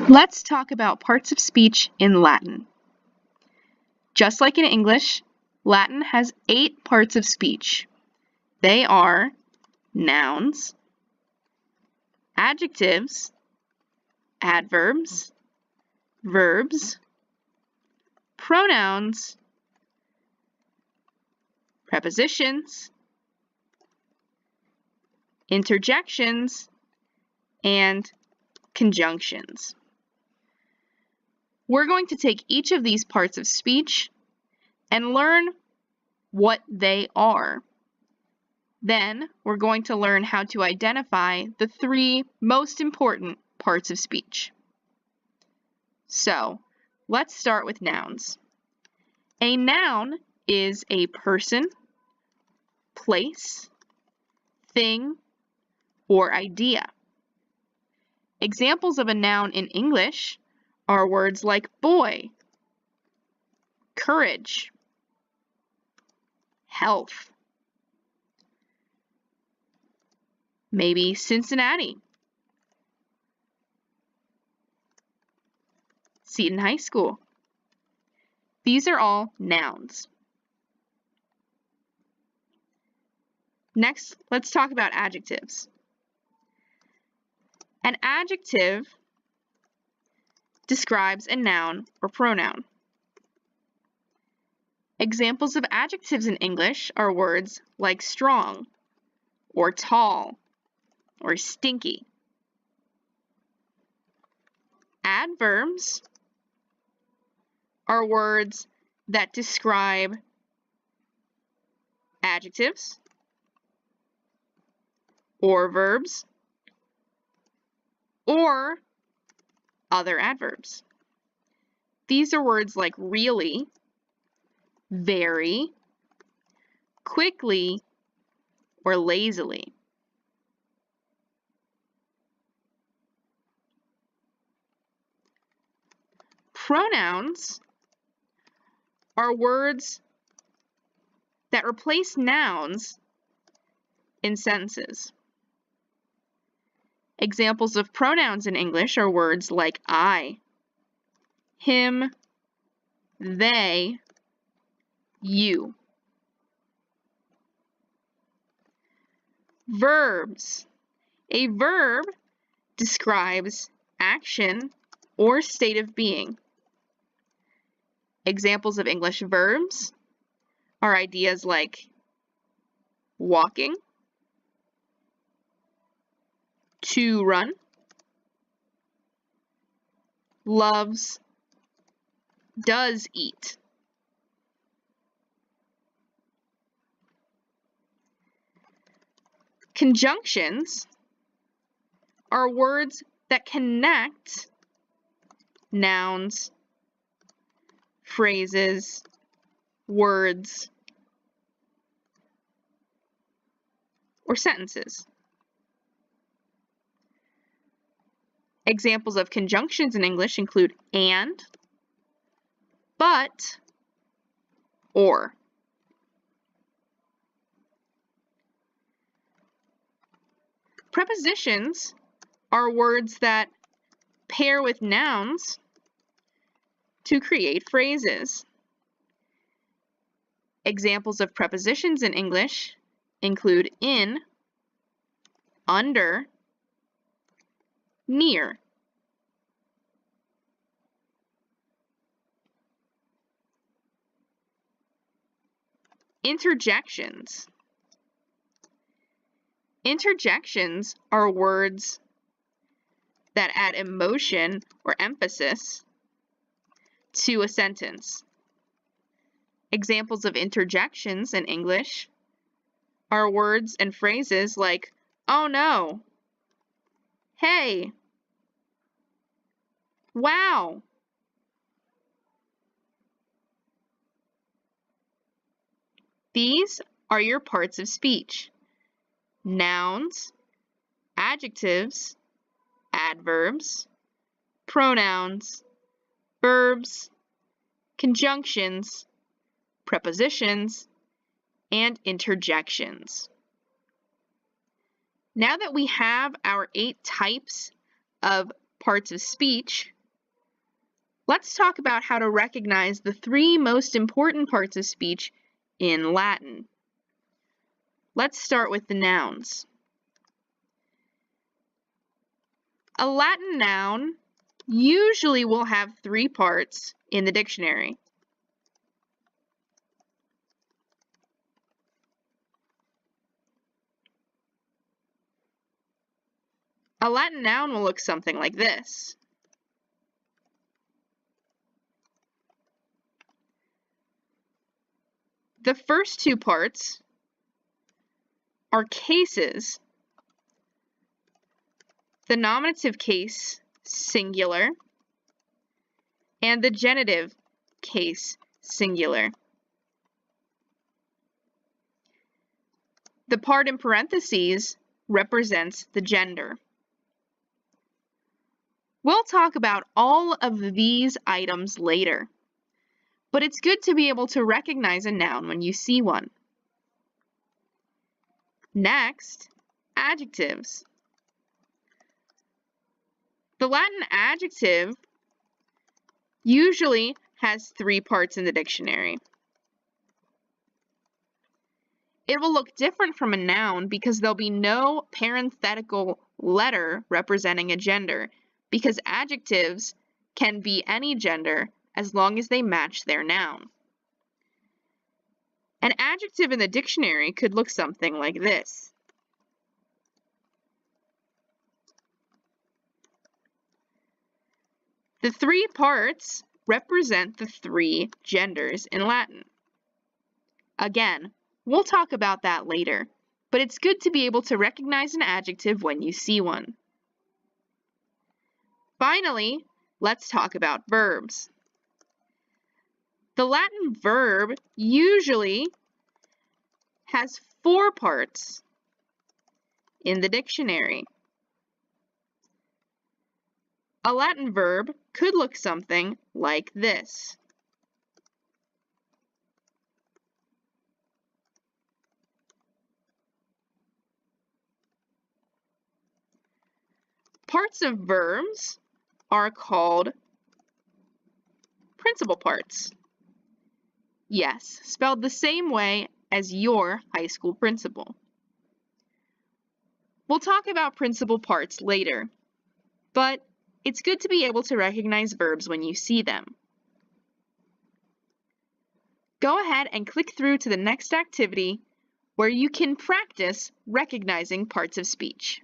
Let's talk about parts of speech in Latin. Just like in English, Latin has 8 parts of speech. They are nouns, adjectives, adverbs, verbs, pronouns, prepositions, interjections, and conjunctions. We're going to take each of these parts of speech and learn what they are. Then we're going to learn how to identify the 3 most important parts of speech. So, let's start with nouns. A noun is a person, place, thing, or idea. Examples of a noun in English are words like boy, courage, health, maybe Cincinnati, Seton High School. These are all nouns. Next, let's talk about adjectives. An adjective describes a noun or pronoun. Examples of adjectives in English are words like strong, or tall, or stinky. Adverbs are words that describe adjectives or verbs or other adverbs. These are words like really, very, quickly, or lazily. Pronouns are words that replace nouns in sentences. Examples of pronouns in English are words like I, him, they, you. Verbs. A verb describes action or state of being. Examples of English verbs are ideas like walking, to run, loves, does eat. Conjunctions are words that connect nouns, phrases, words, or sentences. Examples of conjunctions in English include and, but, or. Prepositions are words that pair with nouns to create phrases. Examples of prepositions in English include in, under, near. Interjections. Interjections are words that add emotion or emphasis to a sentence. Examples of interjections in English are words and phrases like, oh no, hey, wow. These are your parts of speech: nouns, adjectives, adverbs, pronouns, verbs, conjunctions, prepositions, and interjections. Now that we have our 8 types of parts of speech, Let's talk about how to recognize the three most important parts of speech in Latin. Let's start with the nouns. A Latin noun usually will have three parts in the dictionary. A Latin noun will look something like this. The first two parts are cases. The nominative case, singular, and the genitive case, singular. The part in parentheses represents the gender. We'll talk about all of these items later, but it's good to be able to recognize a noun when you see one. Next, adjectives. The Latin adjective usually has three parts in the dictionary. It will look different from a noun because there'll be no parenthetical letter representing a gender, because adjectives can be any gender as long as they match their noun. An adjective in the dictionary could look something like this. The three parts represent the three genders in Latin. Again, we'll talk about that later, but it's good to be able to recognize an adjective when you see one. Finally, let's talk about verbs. The Latin verb usually has four parts in the dictionary. A Latin verb could look something like this. Parts of verbs are called principal parts. Yes, spelled the same way as your high school principal. We'll talk about principal parts later, but it's good to be able to recognize verbs when you see them. Go ahead and click through to the next activity where you can practice recognizing parts of speech.